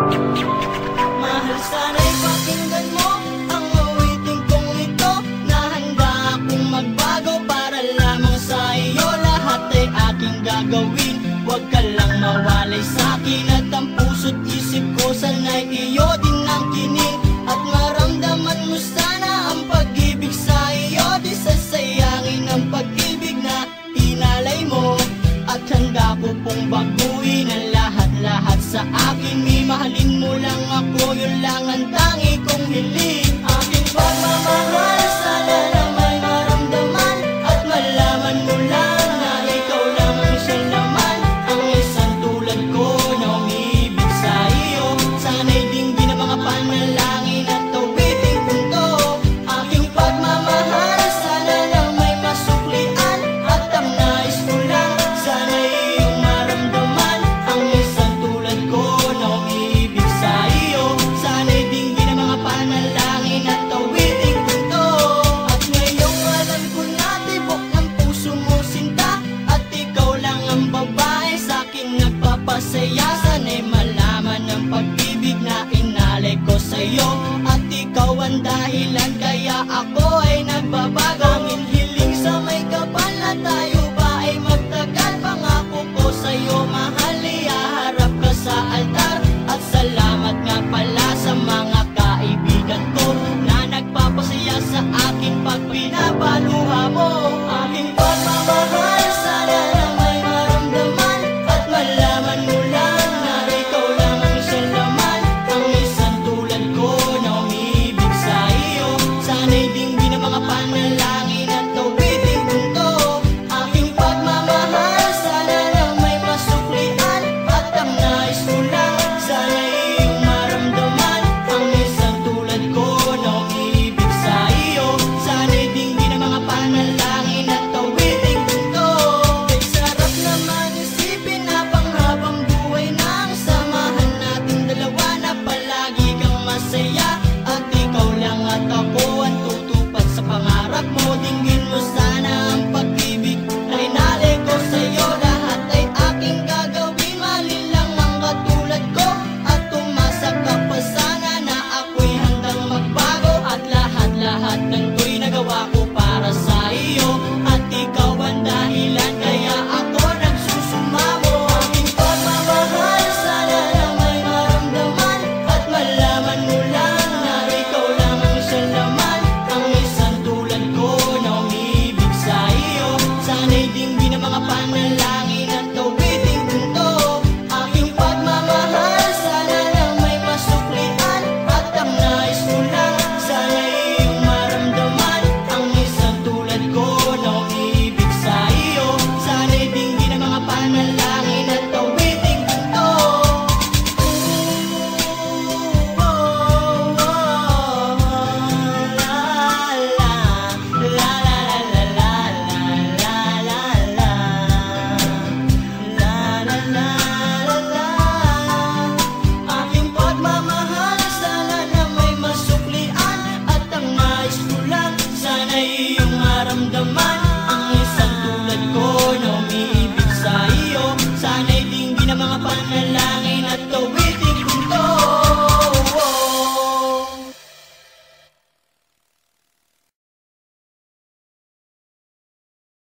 Mahal, sana'y pakinggan mo ang awiting kong ito, na handa akong magbago para lamang sa iyo. Lahat ay aking gagawin, huwag ka lang mawalay sa'kin. At ang puso't isip ko sana'y iyo din ang kining. At maramdaman mo sana ang pag-ibig sa iyo. Di sasayangin ang pag-ibig na inalay mo. At handa ko pong baguhin ang lahat-lahat sa akin. Mahalin mo lang ako, yun lang ang tangi kong hiling. Aking pagmamahal, sana na may maramdaman. At malaman mo lang na ikaw lang ang siyang laman. Ang isang tulad ko na umiibig sa iyo. Sana'y dinggin ang mga panalangin at awiting punto. Aking pagmamahal, sana lang may masuklian. At ang nais ko lang, sana'y iyong maramdaman. Ang isang tulad ko na umiibig sa iyo. Sana'y dinggin ang mga panalangin at awiting punto. At ngayong alam ko na tibok ng puso mo sinta. At ikaw lang ang babae sa'king nagpapasaya. Sana'y malaman ang pag-ibig na inalay ko sa'yo. At ikaw ang dahilan kaya ako